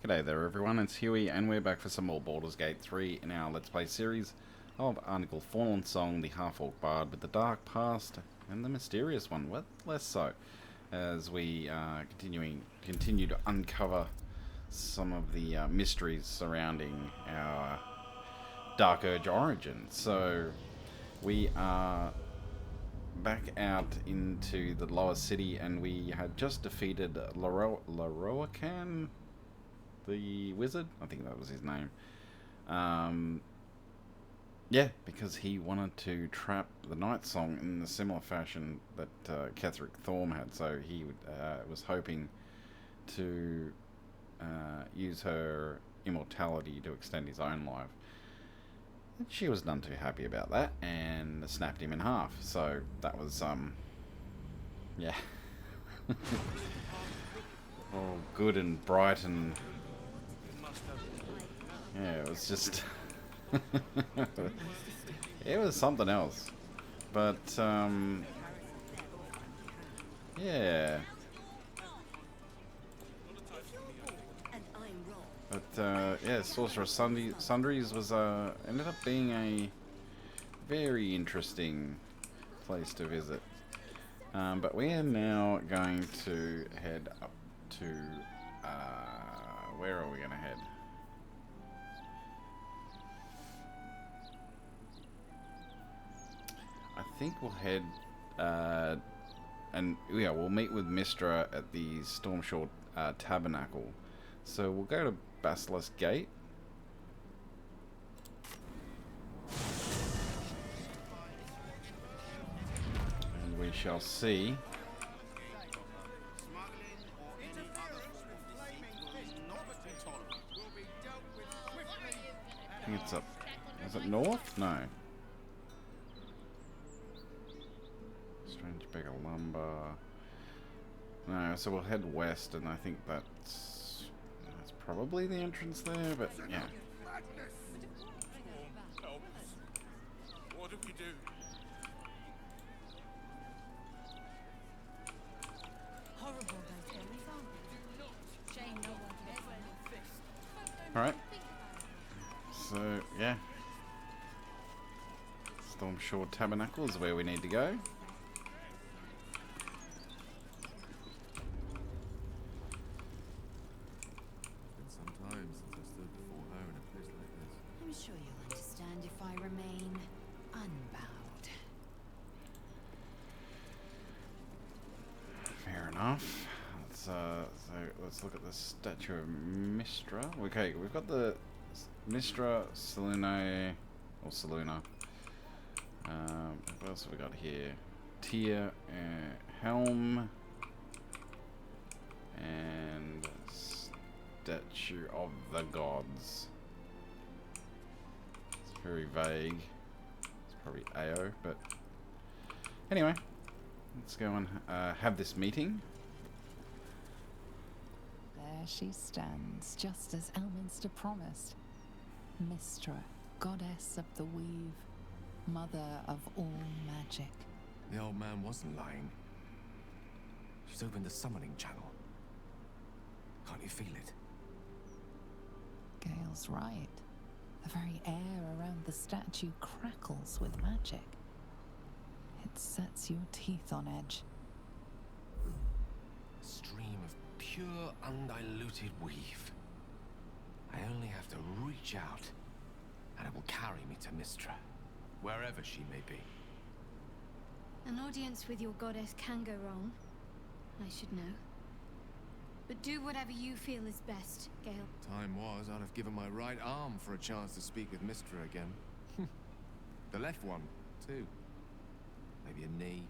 G'day there everyone, it's Huey and we're back for some more Baldur's Gate 3 in our Let's Play series of Arnigul, Fallensong, the Half-Orc Bard with the Dark Past and the Mysterious one, well, less so, as we continue to uncover some of the mysteries surrounding our Dark Urge origin. So we are back out into the lower city and we had just defeated Laroakan, the wizard. I think that was his name. Yeah, because he wanted to trap the Night Song in the similar fashion that Ketheric Thorm had. So he was hoping to use her immortality to extend his own life. And she was none too happy about that and snapped him in half. So that was, yeah. All good and bright and... yeah, it was just... it was something else. But, yeah. But, yeah, Sorcerer Sundries was, ended up being a very interesting place to visit. But we are now going to head up to, where are we going to head? I think we'll head, and yeah, we'll meet with Mystra at the Stormshore Tabernacle. So we'll go to Basilisk Gate. And we shall see. I think it's up. Is it north? No. Strange Beggar Lumber. No, so we'll head west, and I think that's probably the entrance there, but yeah. What do we do? Alright. So, yeah. Stormshore Tabernacle is where we need to go. I'm sure you'll understand if I remain unbowed. Fair enough. So let's look at the statue of Mystra. Okay, we've got the Mystra, Selune, or Seluna. What else have we got here? Tyr, Helm, and Statue of the Gods. It's very vague. It's probably AO, but anyway, let's go and have this meeting. There she stands, just as Elminster promised. Mystra, goddess of the weave, mother of all magic. The old man wasn't lying. She's opened the summoning channel. Can't you feel it? Gale's right. The very air around the statue crackles with magic. It sets your teeth on edge. A stream of pure, undiluted weave. I only have to reach out, and it will carry me to Mystra, wherever she may be. An audience with your goddess can go wrong. I should know. But do whatever you feel is best, Gale. Time was, I'd have given my right arm for a chance to speak with Mystra again. The left one, too. Maybe a knee.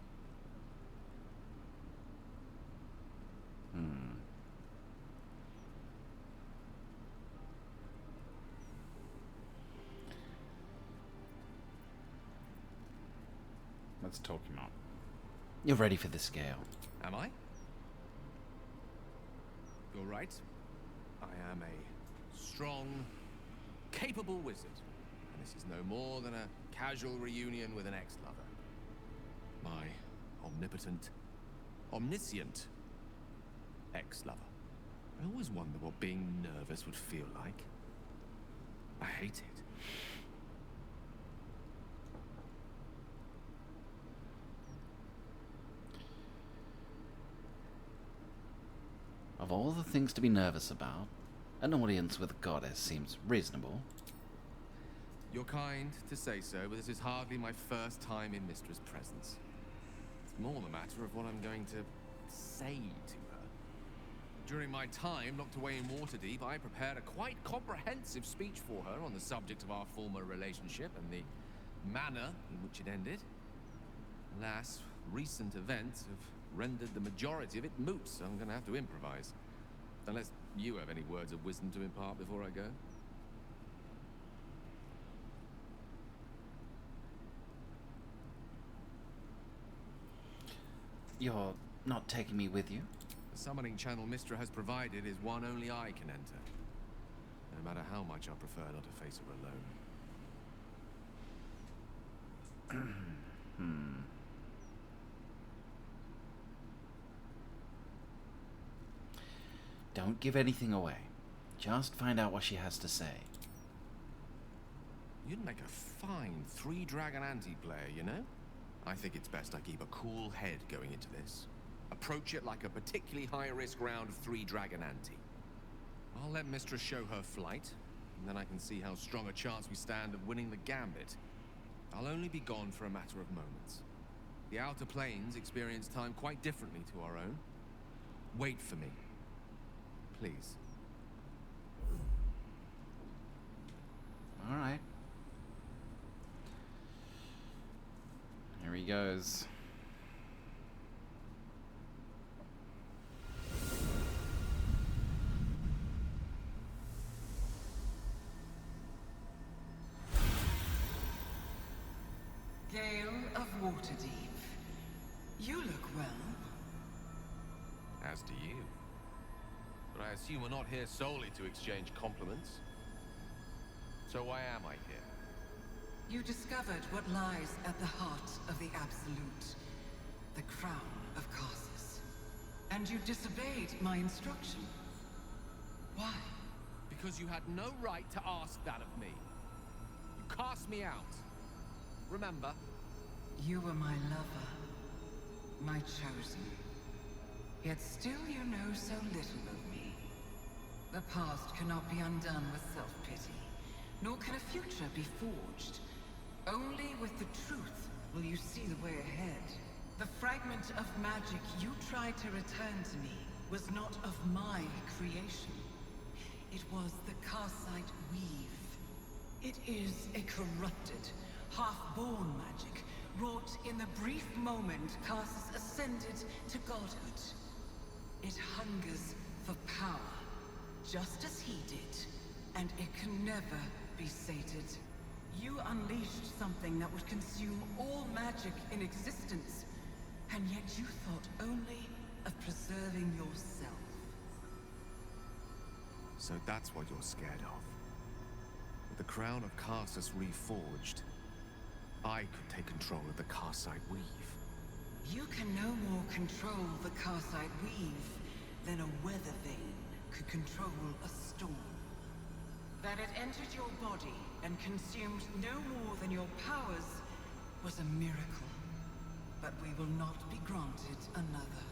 Let's talk him up. You're ready for this, Gale. Am I? You're right. I am a strong, capable wizard. And this is no more than a casual reunion with an ex-lover. My omnipotent, omniscient ex-lover. I always wonder what being nervous would feel like. I hate it. Of all the things to be nervous about, an audience with a goddess seems reasonable. You're kind to say so, but this is hardly my first time in Mystra's presence. It's more the matter of what I'm going to say to her. During my time locked away in Waterdeep, I prepared a quite comprehensive speech for her on the subject of our former relationship and the manner in which it ended. Alas, recent events have rendered the majority of it moot, so I'm going to have to improvise. Unless you have any words of wisdom to impart before I go. You're not taking me with you? The summoning channel Mystra has provided is one only I can enter. No matter how much I prefer not to face her alone. Don't give anything away. Just find out what she has to say. You'd make a fine three-dragon anti-player, you know? I think it's best I keep a cool head going into this. Approach it like a particularly high-risk round of three-dragon ante. I'll let Mystra show her flight, and then I can see how strong a chance we stand of winning the gambit. I'll only be gone for a matter of moments. The Outer Planes experience time quite differently to our own. Wait for me. Please. All right. Here he goes. Gale of Waterdeep. You look well. As do you. But I assume we're not here solely to exchange compliments. So why am I here? You discovered what lies at the heart of the Absolute, the crown of Karsus. And you disobeyed my instruction. Why? Because you had no right to ask that of me. You cast me out. Remember? You were my lover, my chosen. Yet still you know so little of me. The past cannot be undone with self-pity, nor can a future be forged. Only with the truth will you see the way ahead. The fragment of magic you tried to return to me was not of my creation. It was the Karsite weave. It is a corrupted, half-born magic, wrought in the brief moment Karsus ascended to godhood. It hungers for power, just as he did, and it can never be sated. You unleashed something that would consume all magic in existence, and yet you thought only of preserving yourself. So that's what you're scared of. With the crown of Karsus reforged, I could take control of the Karsite weave. You can no more control the Karsite weave than a weather vane could control a storm. That it entered your body and consumed no more than your powers was a miracle. But we will not be granted another.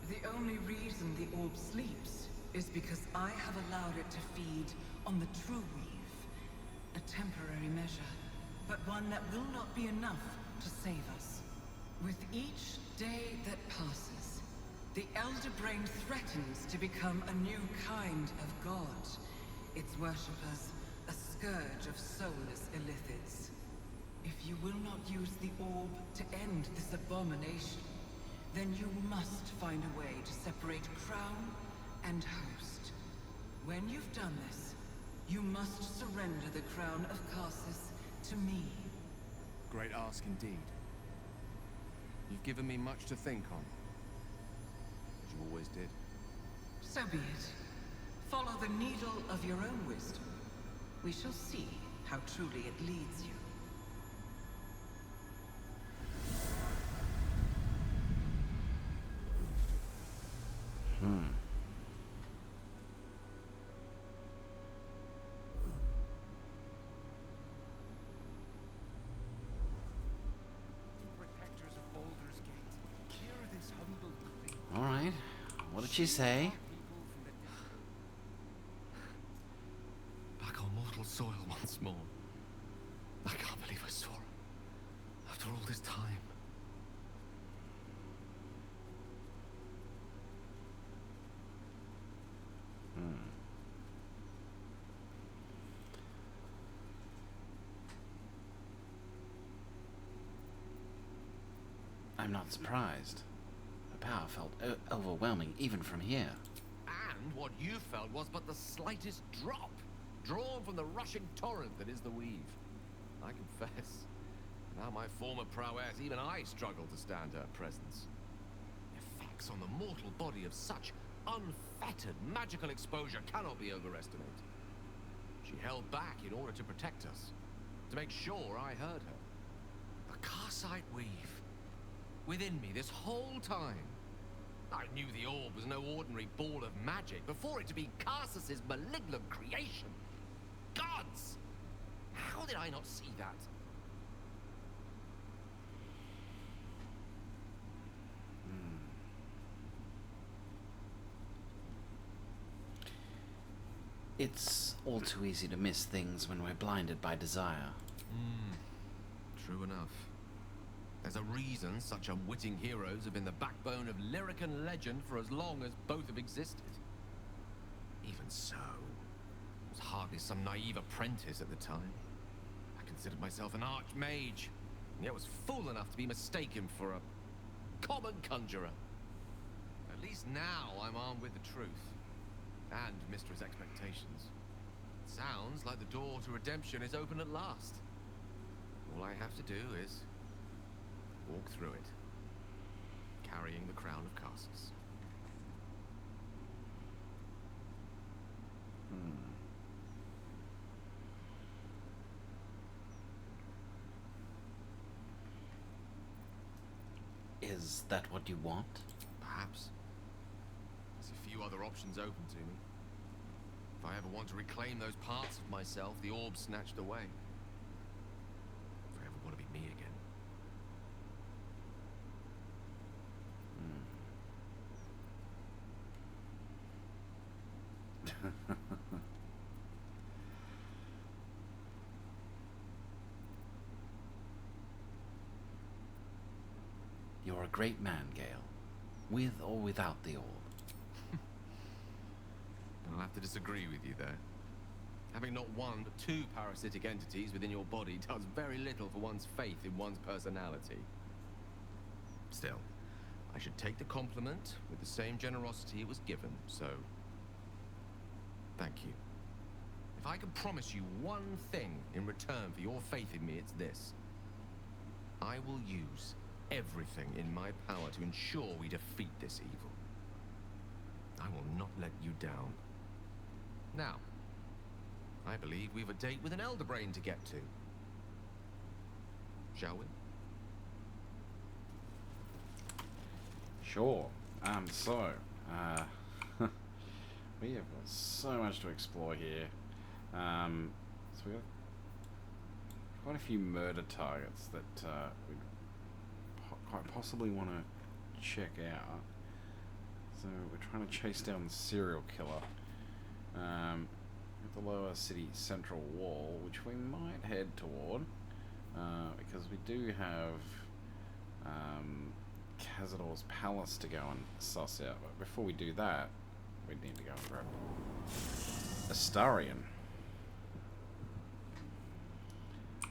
The only reason the orb sleeps is because I have allowed it to feed on the true weave. A temporary measure, but one that will not be enough to save us. With each day that passes, the Elder Brain threatens to become a new kind of god. Its worshippers, a scourge of soulless illithids. If you will not use the orb to end this abomination, then you must find a way to separate crown and host. When you've done this, you must surrender the crown of Karsus to me. Great ask indeed. You've given me much to think on. As you always did. So be it. Follow the needle of your own wisdom. We shall see how truly it leads you. did you say? Back on mortal soil once more. I can't believe I saw her. After all this time. I'm not surprised. The power felt overwhelming even from here. And what you felt was but the slightest drop, drawn from the rushing torrent that is the weave. I confess, now my former prowess, even I struggle to stand her presence. Effects on the mortal body of such unfettered magical exposure cannot be overestimated. She held back in order to protect us, to make sure I heard her. The Karsite weave. Within me this whole time. I knew the orb was no ordinary ball of magic before it to be Karsus's malignant creation. Gods! How did I not see that? It's all too easy to miss things when we're blinded by desire. True enough. There's a reason such unwitting heroes have been the backbone of lyric and legend for as long as both have existed. Even so, I was hardly some naive apprentice at the time. I considered myself an archmage, and yet was fool enough to be mistaken for a common conjurer. At least now I'm armed with the truth, and Mistra's expectations. Sounds like the door to redemption is open at last. All I have to do is walk through it, carrying the crown of Karsus. Is that what you want? Perhaps. There's a few other options open to me. If I ever want to reclaim those parts of myself the orb snatched away. If I ever want to be me again. You're a great man, Gale. With or without the orb. I'll have to disagree with you there. Having not one but two parasitic entities within your body does very little for one's faith in one's personality. Still, I should take the compliment with the same generosity it was given, so thank you. If I can promise you one thing in return for your faith in me, it's this. I will use everything in my power to ensure we defeat this evil. I will not let you down. Now, I believe we've a date with an Elder Brain to get to. Shall we? Sure. We have so much to explore here. So we got quite a few murder targets that we quite possibly want to check out. So we're trying to chase down the serial killer at the lower city central wall, which we might head toward because we do have Cazador's palace to go and suss out. But before we do that, we need to go and grab Astarion.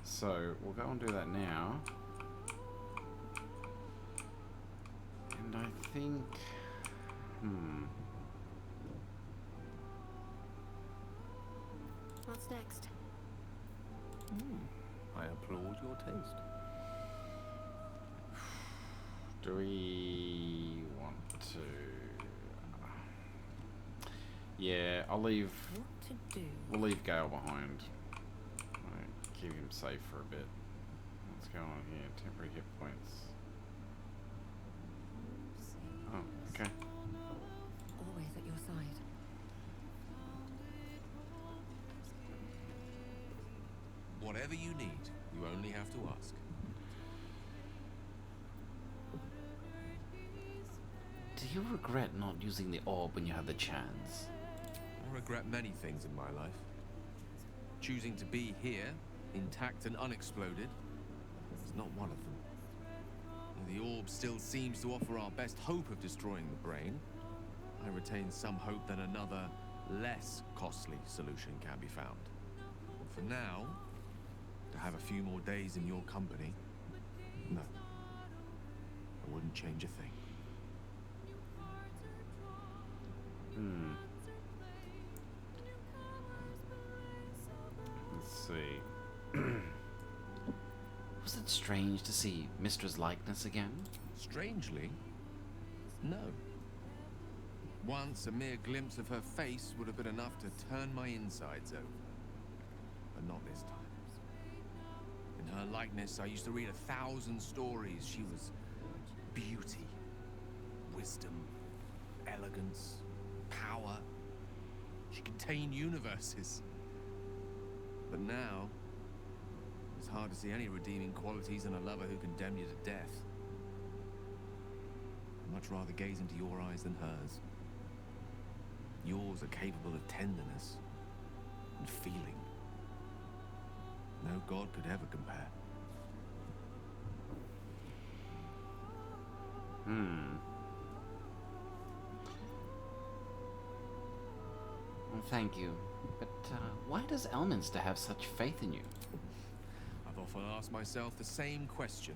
So we'll go and do that now. And I think... What's next? I applaud your taste. Do we want to... Yeah, I'll leave... What to do? We'll leave Gale behind. Keep him safe for a bit. What's going on here? Temporary hit points. Oh, okay. Always at your side. Whatever you need, you only have to ask. Do you regret not using the orb when you had the chance? I regret many things in my life. Choosing to be here, intact and unexploded, is not one of them. Though the orb still seems to offer our best hope of destroying the brain, I retain some hope that another, less costly solution can be found. And for now, to have a few more days in your company, no. I wouldn't change a thing. Let's see. Was it strange to see Mystra's likeness again? Strangely, no. Once, a mere glimpse of her face would have been enough to turn my insides over. But not this time. In her likeness, I used to read 1,000 stories. She was beauty, wisdom, elegance, power. She contained universes. But now, it's hard to see any redeeming qualities in a lover who condemned you to death. I'd much rather gaze into your eyes than hers. Yours are capable of tenderness and feeling. No god could ever compare. Well, thank you. But why does Elminster have such faith in you? I've often asked myself the same question.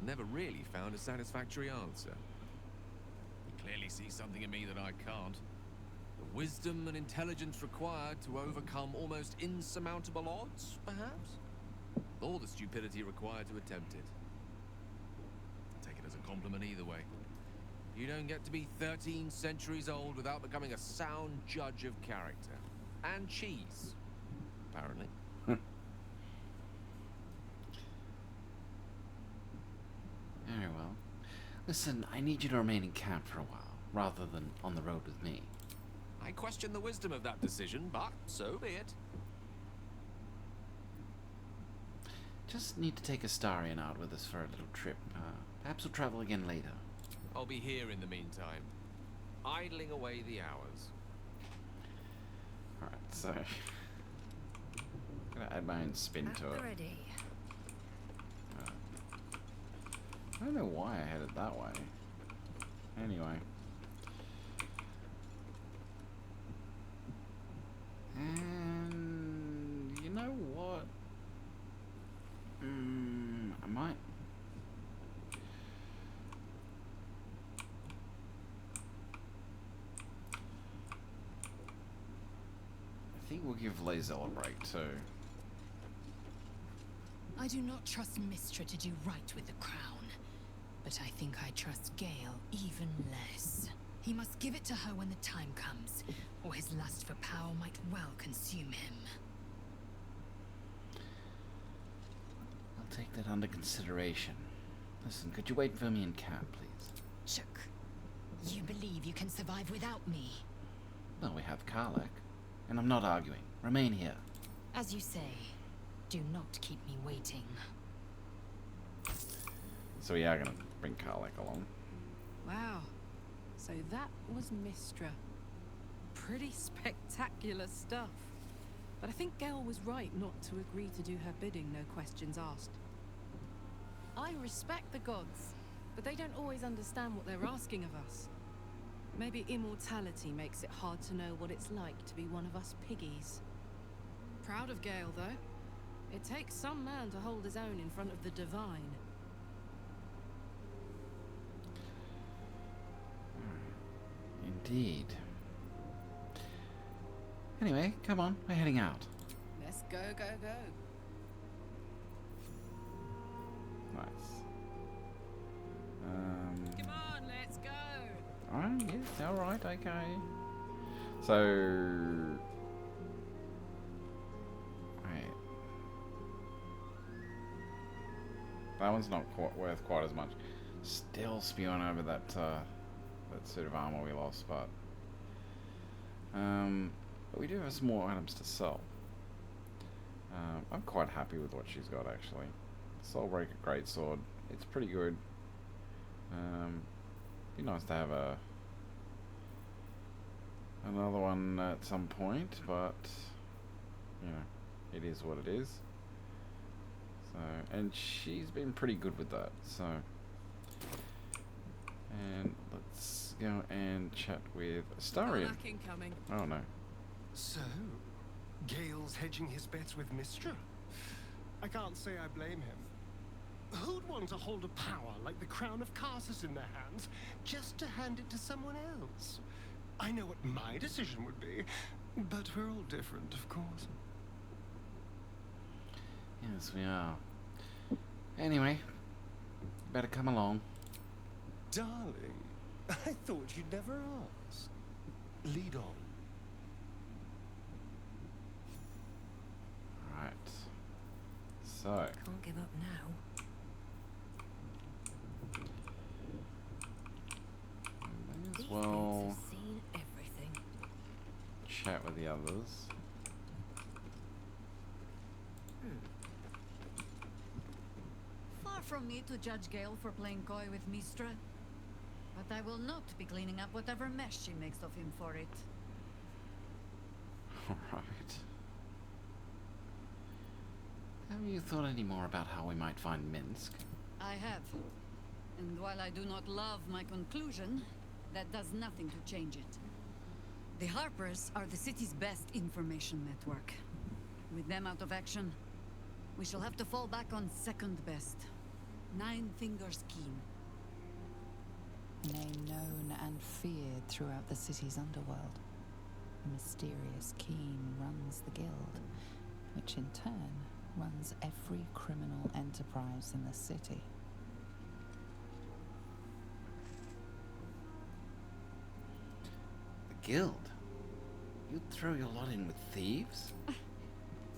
Never really found a satisfactory answer. You clearly see something in me that I can't. The wisdom and intelligence required to overcome almost insurmountable odds, perhaps? Or the stupidity required to attempt it. I take it as a compliment either way. You don't get to be 13 centuries old without becoming a sound judge of character. And cheese, apparently. Very well. Listen, I need you to remain in camp for a while, rather than on the road with me. I question the wisdom of that decision, but so be it. Just need to take Astarion out with us for a little trip. Perhaps we'll travel again later. I'll be here in the meantime, idling away the hours. Alright, so... I'm gonna add my own spin to it. Ready. I don't know why I had it that way. Anyway. And... you know what? I might... I think we'll give Lae'zel a break too. I do not trust Mystra to do right with the crown, but I think I trust Gale even less. He must give it to her when the time comes, or his lust for power might well consume him. I'll take that under consideration. Listen, could you wait for me in camp, please? Chuck, you believe you can survive without me? Well, we have Karlach. And I'm not arguing. Remain here. As you say, do not keep me waiting. So we are going to bring Karlach along. Wow. So that was Mystra. Pretty spectacular stuff. But I think Gale was right not to agree to do her bidding, no questions asked. I respect the gods, but they don't always understand what they're asking of us. Maybe immortality makes it hard to know what it's like to be one of us piggies. Proud of Gale, though. It takes some man to hold his own in front of the divine. Indeed. Anyway, come on, we're heading out. Let's go, go, go. Nice. Come on, let's go. Alright, yeah, alright, okay. So... right. That one's not worth quite as much. Still spewing over that suit of armor we lost, but we do have some more items to sell. I'm quite happy with what she's got, actually. Soulbreaker Greatsword, it's pretty good. Be nice to have a another one at some point, but you know, it is what it is. So, and she's been pretty good with that. So, and let's go and chat with Astarion. Incoming. Oh no. So, Gale's hedging his bets with Mystra? I can't say I blame him. Who'd want to hold a power like the crown of Karsus in their hands just to hand it to someone else? I know what my decision would be, but we're all different, of course. Yes, we are. Anyway, better come along. Darling, I thought you'd never ask. Lead on. Right. So, Can't give up now. may as These well mates have seen everything. chat with the others. Far from me to judge Gale for playing coy with Mystra, but I will not be cleaning up whatever mess she makes of him for it. Alright. Have you thought any more about how we might find Minsk? I have. And while I do not love my conclusion, that does nothing to change it. The Harpers are the city's best information network. With them out of action, we shall have to fall back on second best. Nine Fingers Keen. A name known and feared throughout the city's underworld. The mysterious Keen runs the guild, which in turn runs every criminal enterprise in the city. The guild? You'd throw your lot in with thieves?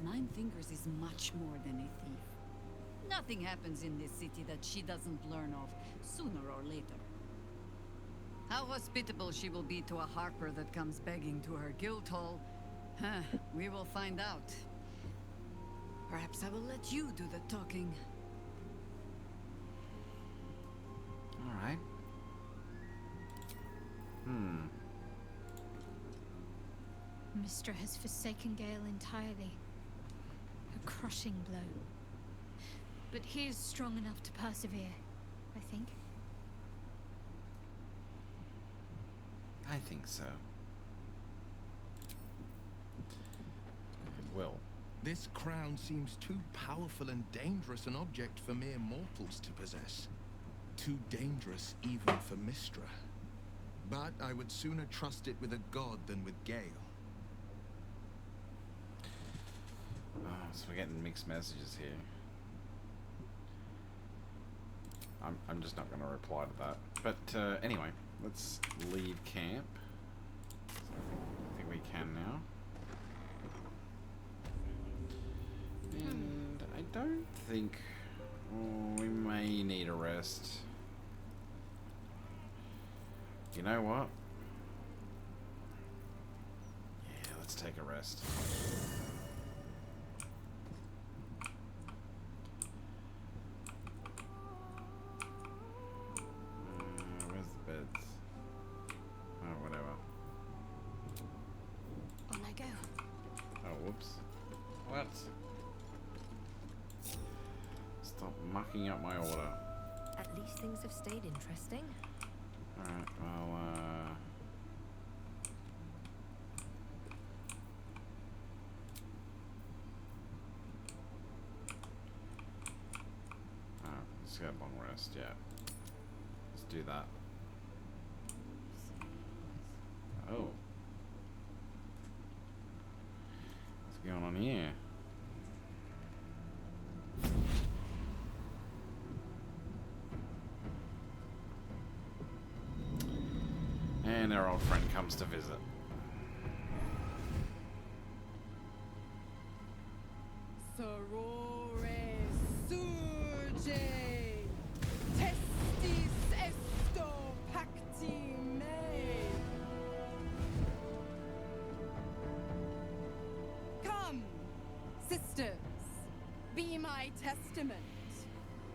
Nine Fingers is much more than a thief. Nothing happens in this city that she doesn't learn of, sooner or later. How hospitable she will be to a Harper that comes begging to her guild hall, we will find out. Perhaps I will let you do the talking. Alright. Mystra has forsaken Gale entirely. A crushing blow. But he is strong enough to persevere, I think. I think so. Well, This crown seems too powerful and dangerous an object for mere mortals to possess. Too dangerous even for Mystra. But I would sooner trust it with a god than with Gale. so we're getting mixed messages here. I'm just not going to reply to that. But anyway, let's leave camp. I think we can now. And I don't think we may need a rest. You know what? Yeah, let's take a rest. Where's the beds? Oh, whatever. On I go. Oh, whoops. What? Stop mucking up my order. At least things have stayed interesting. Alright, well, let's get a long rest, yeah. Let's do that. Oh. What's going on here? And our old friend comes to visit. Sorore surge, testis esto pacti me. Come, sisters, be my testament.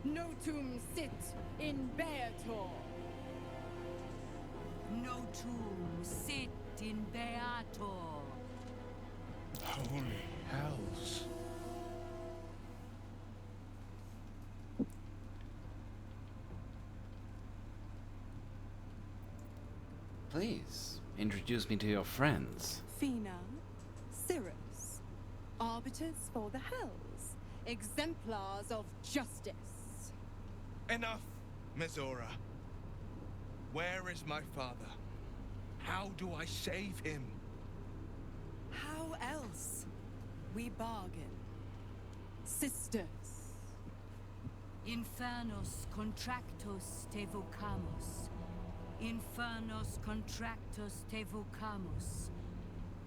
Notum sit in Beator. No tomb sit in Beator. Holy hells. Please, introduce me to your friends. Fina, Cirrus, arbiters for the hells, exemplars of justice. Enough, Mizora. Where is my father? How do I save him? How else? We bargain. Sisters. Infernos contractos te vocamus. Infernos contractos te vocamus.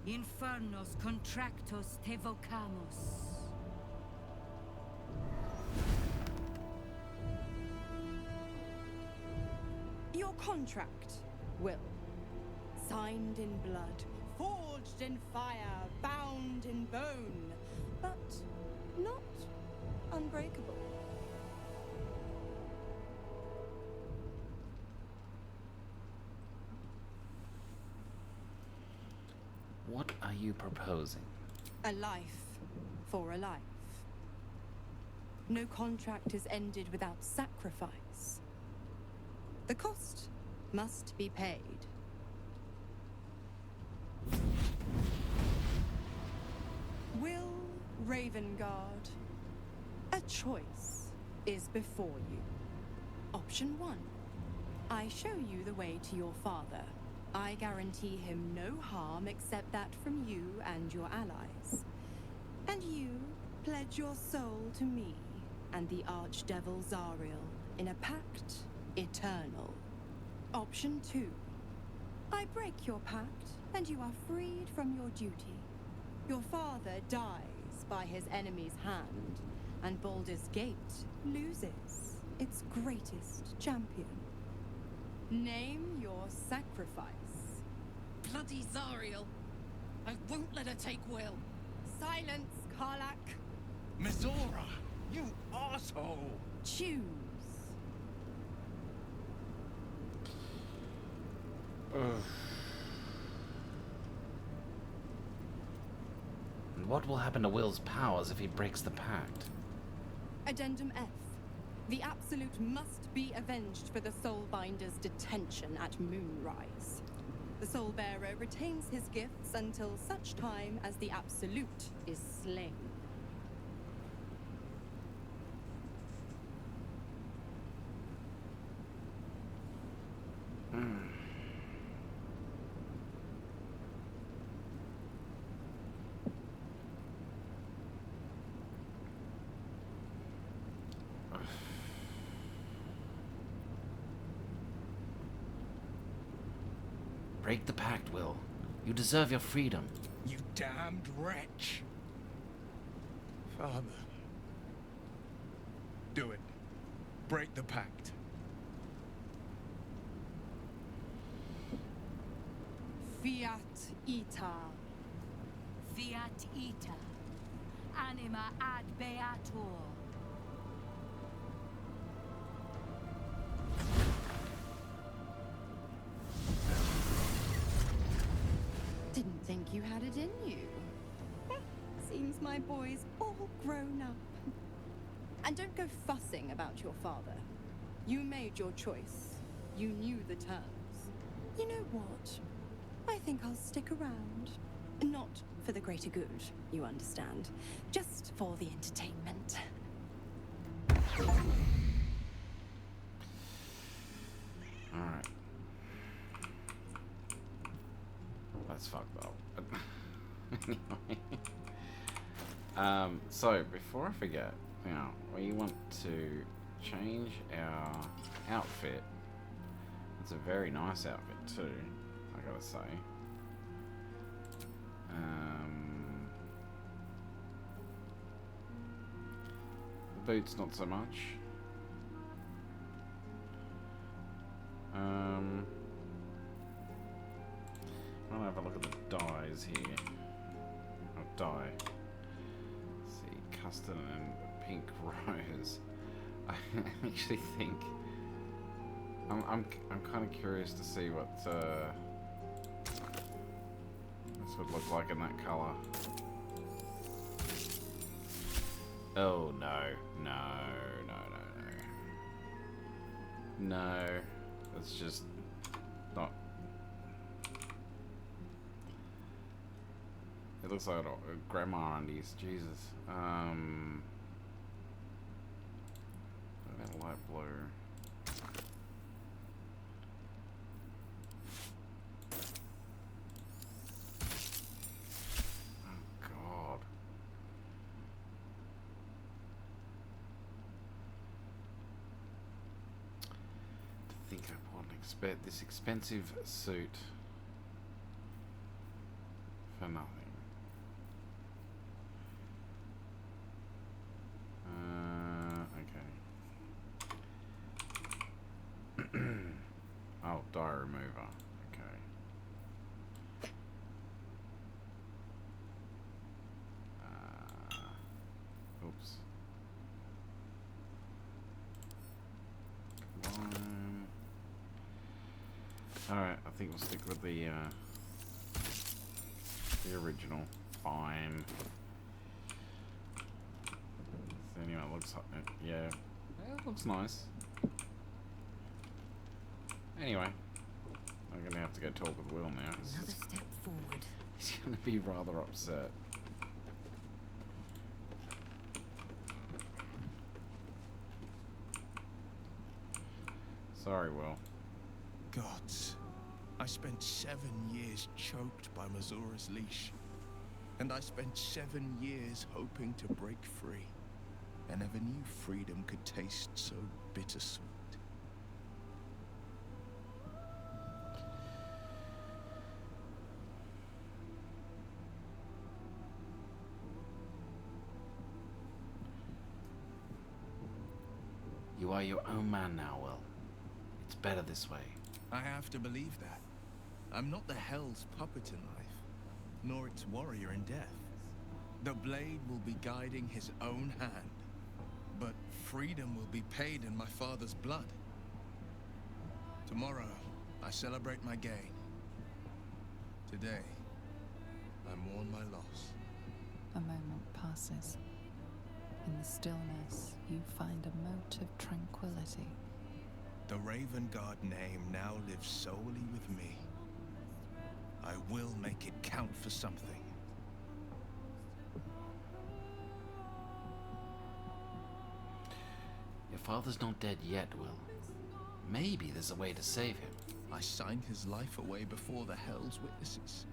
Infernos contractos te vocamus. Your contract, Will. Signed in blood, forged in fire, bound in bone, but not unbreakable. What are you proposing? A life for a life. No contract is ended without sacrifice. The cost must be paid. Will Ravengard, a choice is before you. Option 1. I show you the way to your father. I guarantee him no harm except that from you and your allies. And you pledge your soul to me and the Archdevil Zariel in a pact eternal. Option 2. I break your pact and you are freed from your duty. Your father dies by his enemy's hand, and Baldur's Gate loses its greatest champion. Name your sacrifice. Bloody Zariel. I won't let her take Will. Silence, Karlak. Mizora, you asshole! Choose. And what will happen to Will's powers if he breaks the pact? Addendum F. The Absolute must be avenged for the Soulbinder's detention at Moonrise. The Soulbearer retains his gifts until such time as the Absolute is slain. Break the pact, Will. You deserve your freedom. You damned wretch! Father. Do it. Break the pact. Fiat Ita. Fiat ita. Anima ad beator. Didn't think you had it in you. Seems my boy's all grown up. And don't go fussing about your father. You made your choice. You knew the terms. You know what? I think I'll stick around. Not for the greater good, you understand. Just for the entertainment. Alright. That's fucked up. Anyway. So, before I forget, now, we want to change our outfit. It's a very nice outfit too, I gotta say. The boots not so much. I'll have a look at the dyes here. Oh, dye. Let's see, custard and pink rose. I actually think I'm kind of curious to see what This would look like in that colour. Oh no, no, no, no, no. No, it's just not. It looks like grandma undies. Jesus. That light blue. Oh God. To think I bought this expensive suit for nothing. Okay. Oh, dye remover. Okay. Oops. Come on. Alright, I think we'll stick with the original. Fine. So anyway, it looks like, yeah, it looks nice. Anyway, I'm gonna have to go talk with Will now. Another step forward. He's gonna be rather upset. Sorry, Will. Gods, I spent 7 years choked by Mizora's leash. And I spent 7 years hoping to break free. I never knew freedom could taste so bittersweet. You are your own man now, Will. It's better this way. I have to believe that. I'm not the Hell's puppet in life, nor its warrior in death. The blade will be guiding his own hand, but freedom will be paid in my father's blood. Tomorrow, I celebrate my gain. Today, I mourn my loss. A moment passes. In the stillness, you find a mote of tranquility. The Raven Guard name now lives solely with me. I will make it count for something. Your father's not dead yet, Will. Maybe there's a way to save him. I signed his life away before the Hell's witnesses.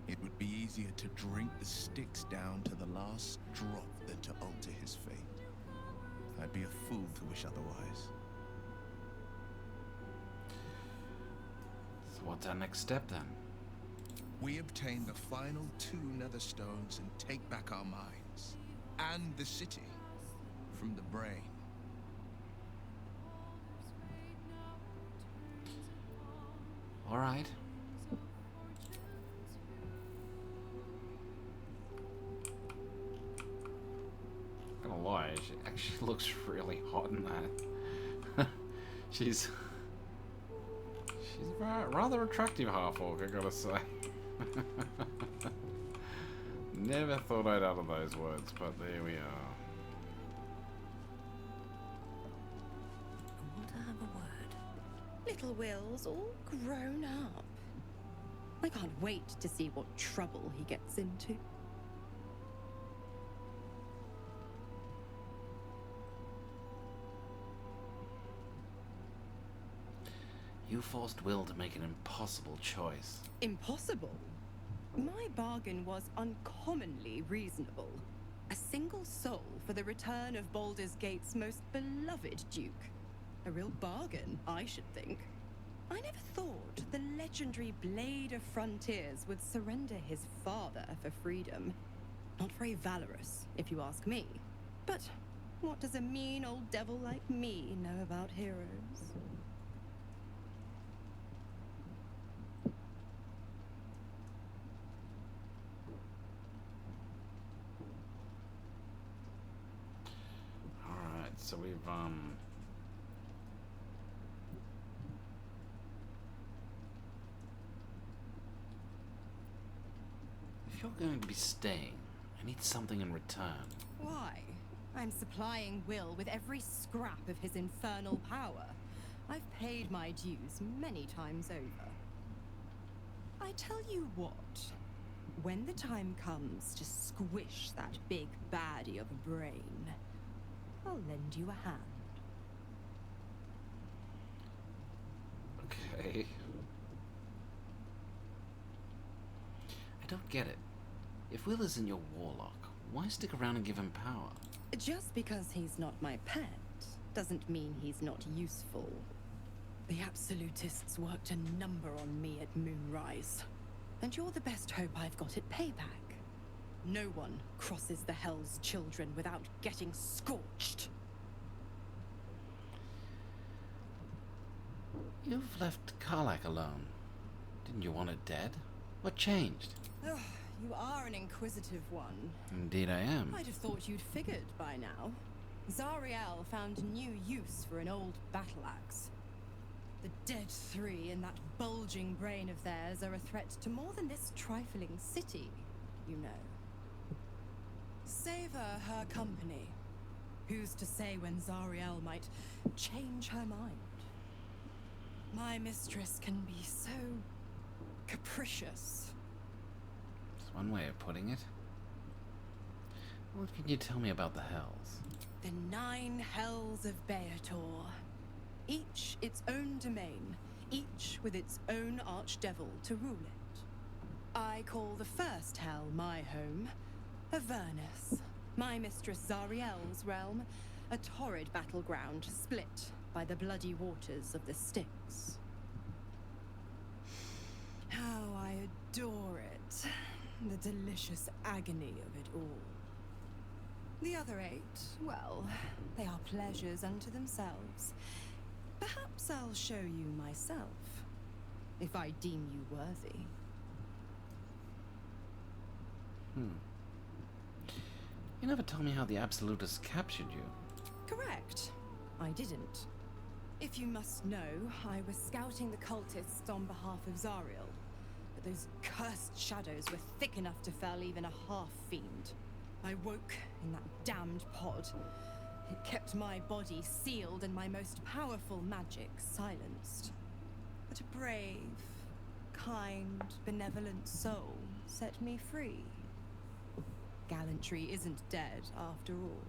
It would be easier to drink the sticks down to the last drop than to alter his fate. I'd be a fool to wish otherwise. So what's our next step then? We obtain the final 2 nether stones and take back our minds. And the city. From the brain. Alright. Not gonna lie, she actually looks really hot in that. she's rather attractive half-orc, I gotta say. Never thought I'd utter those words, but there we are. I want to have a word. Little Will's all grown up. I can't wait to see what trouble he gets into. You forced Will to make an impossible choice. Impossible? My bargain was uncommonly reasonable. A single soul for the return of Baldur's Gate's most beloved duke. A real bargain, I should think. I never thought the legendary Blade of Frontiers would surrender his father for freedom. Not very valorous, if you ask me. But what does a mean old devil like me know about heroes? So we've If you're going to be staying, I need something in return. Why? I'm supplying Will with every scrap of his infernal power. I've paid my dues many times over. I tell you what, when the time comes to squish that big baddie of a brain, I'll lend you a hand. Okay. I don't get it. If Will isn't your warlock, why stick around and give him power? Just because he's not my pet doesn't mean he's not useful. The absolutists worked a number on me at Moonrise, and you're the best hope I've got at payback. No one crosses the Hell's Children without getting scorched. You've left Karlach alone. Didn't you want it dead? What changed? Ugh, you are an inquisitive one. Indeed I am. I'd have thought you'd figured by now. Zariel found new use for an old battle axe. The dead three in that bulging brain of theirs are a threat to more than this trifling city, you know. Savor her company. Who's to say when Zariel might change her mind? My mistress can be so capricious. That's one way of putting it. What can you tell me about the Hells? The 9 Hells of Beator. Each its own domain, each with its own archdevil to rule it. I call the first hell my home, Avernus. My mistress Zariel's realm, a torrid battleground split by the bloody waters of the Styx. How I adore it, the delicious agony of it all. The other 8, well, they are pleasures unto themselves. Perhaps I'll show you myself, if I deem you worthy. You never told me how the Absolutists captured you. Correct. I didn't. If you must know, I was scouting the cultists on behalf of Zariel, but those cursed shadows were thick enough to fell even a half-fiend. I woke in that damned pod. It kept my body sealed and my most powerful magic silenced. But a brave, kind, benevolent soul set me free. Gallantry isn't dead after all.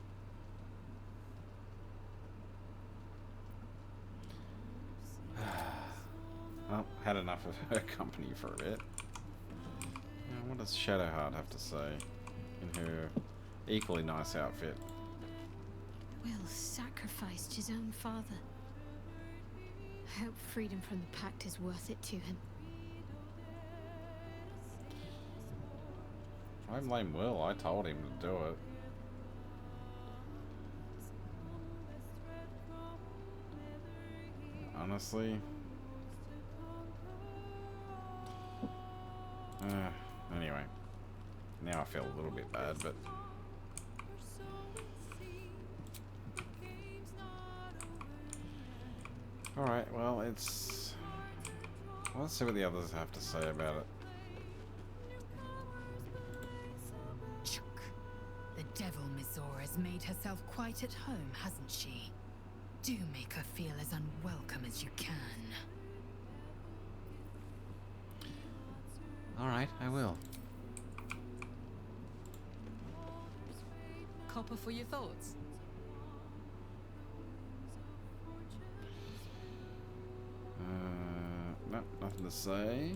Well, had enough of her company for a bit. Now, what does Shadowheart have to say in her equally nice outfit? Will sacrificed his own father. I hope freedom from the Pact is worth it to him. I blame Will. I told him to do it. Honestly. Anyway. Now I feel a little bit bad, but... Alright, well, it's... Well, let's see what the others have to say about it. The devil Mizora's made herself quite at home, hasn't she? Do make her feel as unwelcome as you can. Alright, I will. Copper for your thoughts. No, nothing to say.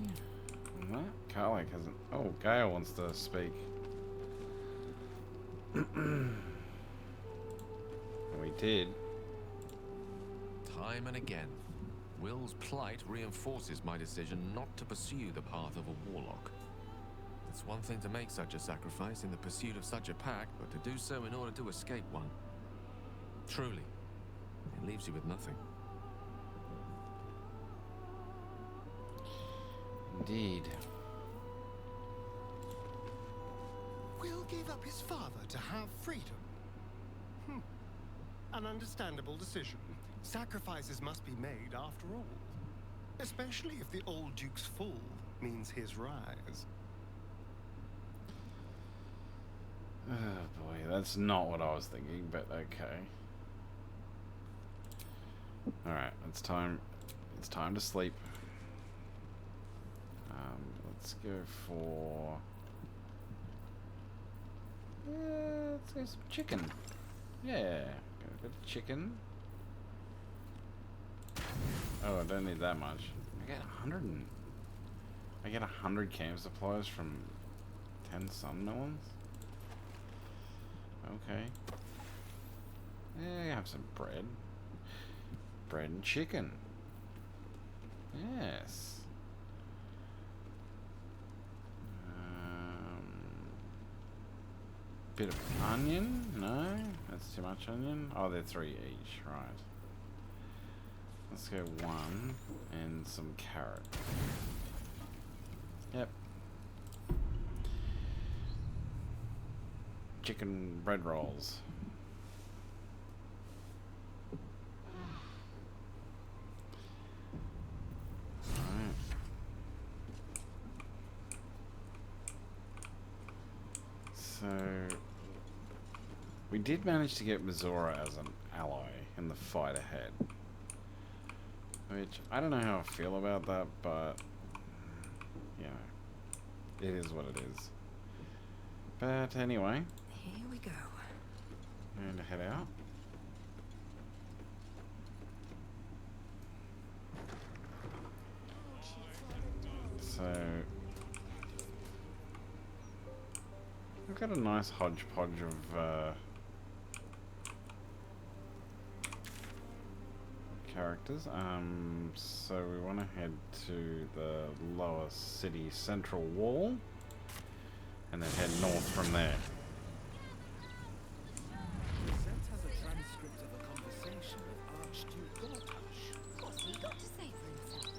No, Karlach hasn't... Oh, Gale wants to speak. We did. Time and again, Will's plight reinforces my decision not to pursue the path of a warlock. It's one thing to make such a sacrifice in the pursuit of such a pact, but to do so in order to escape one. Truly, it leaves you with nothing. Indeed. Will gave up his father to have freedom. An understandable decision. Sacrifices must be made after all. Especially if the old Duke's fall means his rise. Oh boy, that's not what I was thinking, but okay. Alright, it's time to sleep. Let's go for... let's go some chicken. Yeah, got a bit of chicken. Oh, I don't need that much. I get 100 camp supplies from 10 sun melons. Okay. Yeah, have some bread. Bread and chicken. Yes. Bit of onion? No? That's too much onion? Oh, they're 3 each. Right. Let's go 1 and some carrot. Yep. Chicken bread rolls. Alright. So we did manage to get Mizora as an ally in the fight ahead. Which, I don't know how I feel about that, but you know, it is what it is. But anyway, Here we go. I'm going to head out. So we've got a nice hodgepodge of characters. So we want to head to the lower city central wall and then head north from there. Zet has a transcript of a conversation with Archduke Gortash. What's he got to say for himself?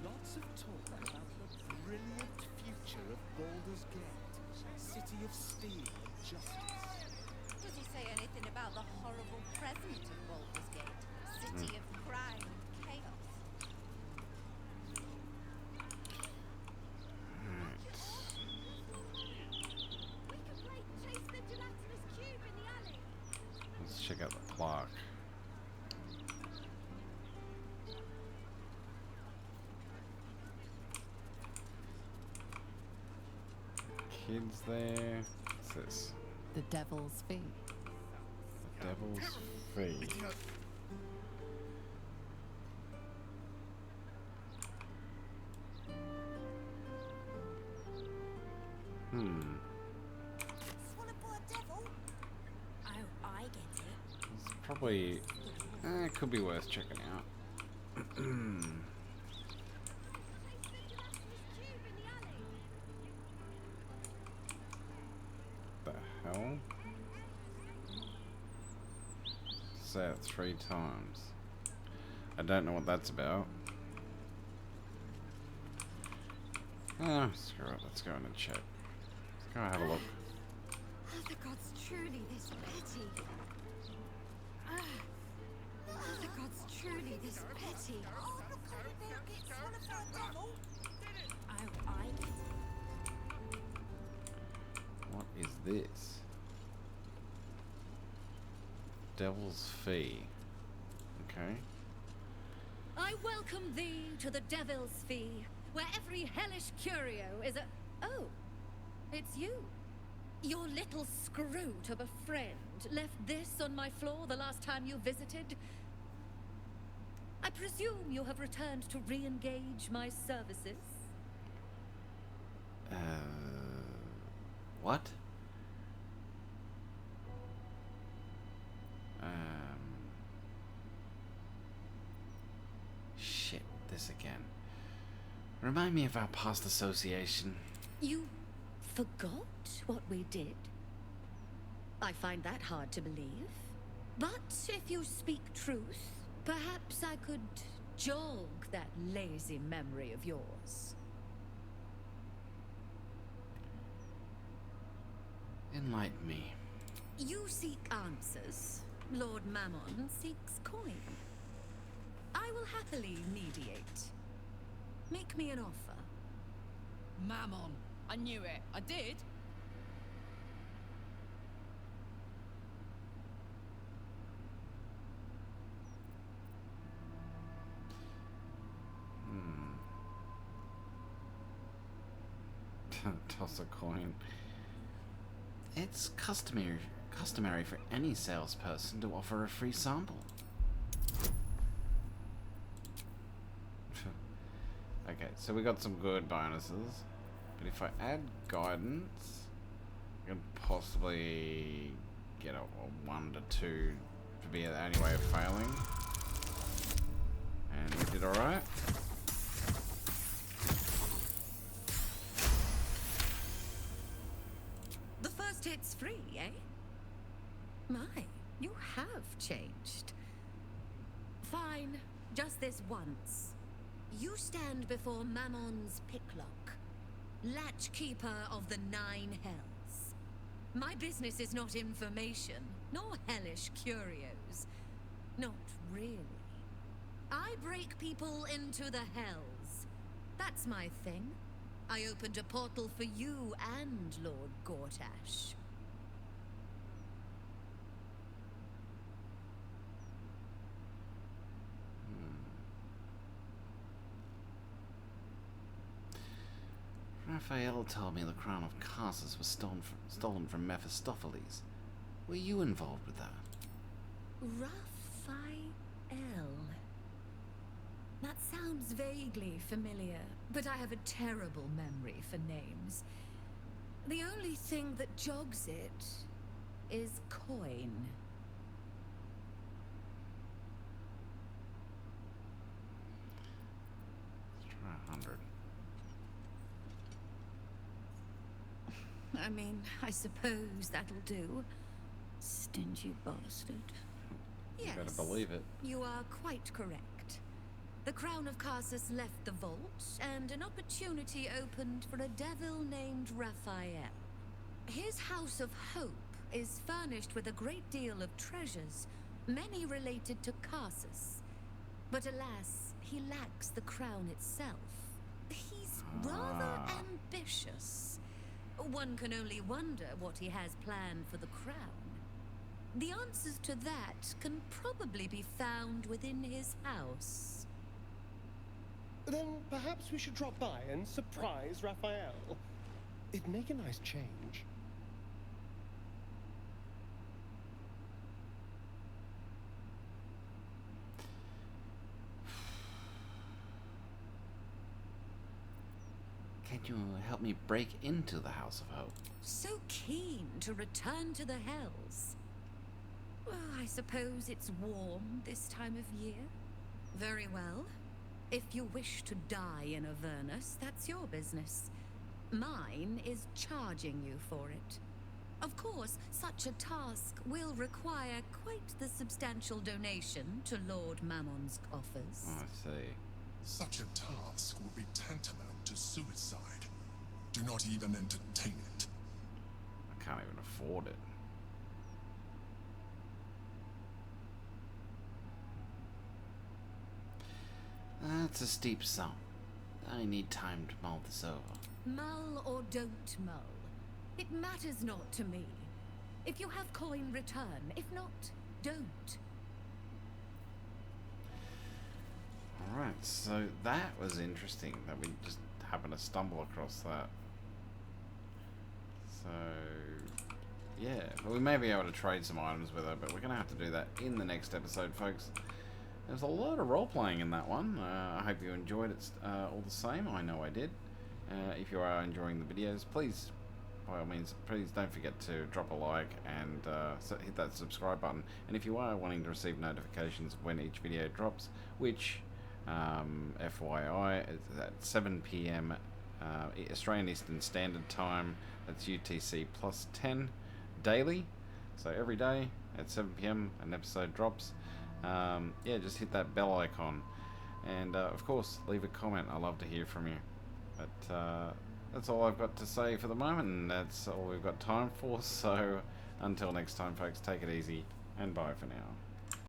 Lots of talk about the brilliant future of Baldur's Gate, city of steel and justice. Does he say anything about the horrible present of Baldur's Gate? City of crime and chaos. We can play chase the gelatinous cube in the alley. Let's check out the clock. Kids there. What's this? The Devil's Fee. The Devil's Fee. Swallowed by a devil? Oh, I get it. It's probably... it could be worth checking out. The hell? Say it 3 times. I don't know what that's about. Ah, screw it. Let's go in and check. Let's go have a look. Are the gods truly this petty? Are the gods truly this petty? Oh, look over there, get swallowed by a devil. Oh, I get it. What is this? Devil's Fee. Okay. I welcome thee to the Devil's Fee, where every hellish curio is a... Oh, it's you. Your little scroot of a friend left this on my floor the last time you visited. I presume you have returned to re-engage my services? What? Shit, this again. Remind me of our past association. You forgot what we did? I find that hard to believe. But if you speak truth, perhaps I could jog that lazy memory of yours. Enlighten me. You seek answers. Lord Mammon seeks coin. I will happily mediate. Make me an offer. Mammon. I knew it. I did. Toss a coin. It's customary for any salesperson to offer a free sample. Okay, so we got some good bonuses, but if I add guidance, I can possibly get a 1 to 2 to be the only way of failing. And we did alright. The first hit's free, eh? My, you have changed. Fine, just this once. You stand before Mammon's picklock, latchkeeper of the 9 hells. My business is not information, nor hellish curios. Not really. I break people into the hells. That's my thing. I opened a portal for you and Lord Gortash. Raphael told me the crown of Carsus was stolen from Mephistopheles. Were you involved with that? Raphael. That sounds vaguely familiar, but I have a terrible memory for names. The only thing that jogs it is coin. Let's try 100. I mean, I suppose that'll do. Stingy bastard. You Yes, better believe it. you are quite correct. The Crown of Carsus left the vault, and an opportunity opened for a devil named Raphael. His House of Hope is furnished with a great deal of treasures, many related to Carsus. But alas, he lacks the crown itself. He's rather ambitious. One can only wonder what he has planned for the crown. The answers to that can probably be found within his house. Then perhaps we should drop by and surprise Raphael. It'd make a nice change. Can you help me break into the House of Hope? So keen to return to the hells. Well, I suppose it's warm this time of year. Very well. If you wish to die in Avernus, that's your business. Mine is charging you for it. Of course, such a task will require quite the substantial donation to Lord Mammon's coffers. Oh, I see. Such a task would be tantamount to suicide. Do not even entertain it. I can't even afford it. That's a steep sum. I need time to mull this over. Mull or don't mull, it matters not to me. If you have coin, return. If not, don't. Alright, so that was interesting that we just happened to stumble across that. So, yeah, well, we may be able to trade some items with her, but we're going to have to do that in the next episode, folks. There's a lot of role-playing in that one. I hope you enjoyed it all the same. I know I did. If you are enjoying the videos, please, by all means, please don't forget to drop a like and hit that subscribe button. And if you are wanting to receive notifications when each video drops, which, FYI, is at 7 PM Australian Eastern Standard Time, that's UTC plus 10 daily. So every day at 7 PM an episode drops. Yeah, just hit that bell icon, and of course leave a comment. I love to hear from you. But that's all I've got to say for the moment, and that's all we've got time for. So until next time, folks, take it easy and bye for now.